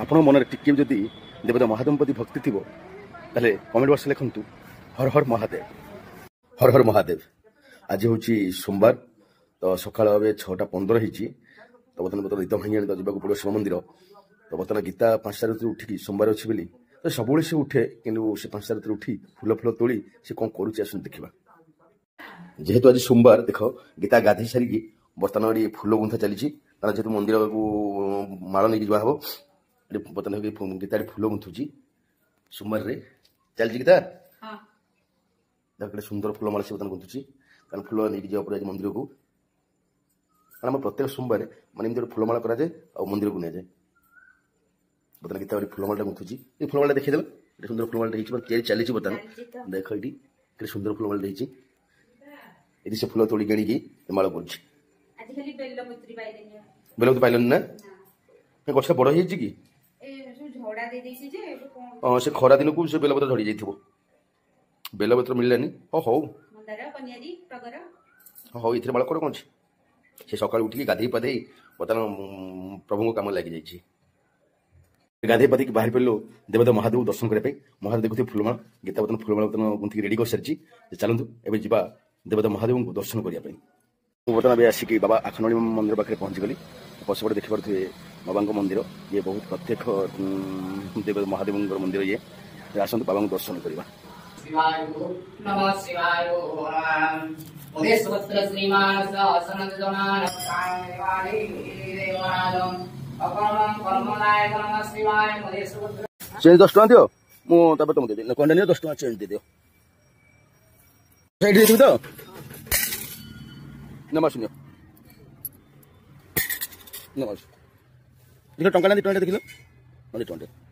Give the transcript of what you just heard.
आपण मन टिके जदि देवता महादेव प्रति भक्ति थी ताले कमेंट बॉक्स लिखंतु हर हर महादेव। हर हर महादेव। आज हूँ सोमवार तो सकाल 6:15 होती तो बर्तमान निद भांगी आनी जावाक पड़ो शिव मंदिर तो बर्तमान गीता 5टा राति उठिकी सोमवार अच्छी बोली तो सब से उठे कि से 5टा राति उठी फूल फूल तोली से कौन करुच्चे आस देखा जेहेतु आज सोमवार देख गीता गाधे सारिकी बर्तमान फूल गुंथा चली जेहतु मंदिर को माल नहीं जा हम बर्तमान गीता फूल गुंथुची सोमवार चलती गीता सुंदर फूल माला से बर्तमान गुंथुची कारण फूल नहीं जावा आज मंदिर को कारण प्रत्येक सोमवार माने फूलमाला कराए और मंदिर को निजाए बर्तमान गीता फूलमाला गुंथुची ये फूलमाला देखीदे सुंदर फूलमाला चली बर्तमान देख ये सुंदर फूलमाला ये से फूल तोड़ी आनी माला कर बेलबती पाइलन ना गछ बड़ हो कि हाँ से खरा दिन को बेलपत्र झड़ी जाइए बेलपत्र मिललानी हौ हौ ये बाल कौन से सकाल उठिक गाधे पाधे बर्तमान प्रभु कम लगी जाइए गाधे पाधे बाहर पड़ो देवता महादेव दर्शन करने महादेव देखुए फूलमाला गीता बर्तमान फूलमाला बर्तमान गुंथिक रेडी कर सारी चलतु एवं जा देवता महादेव को दर्शन करने बर्तमान आसिक बाबा आखनोली मंदिर पाखे पहुंचीगली पछपटे देखिपे बाबा मंदिर ये बहुत प्रत्यक्ष देवता महादेव मंदिर ये आसतु बाबा दर्शन करवा चेंज 10 टका दियो मुझे तुम दे कंडा 10 टका चेंज दे दियो साइड दे तो नमस्कार नमस्कार देखो टंका ना 2 टका देखिलो 2 टका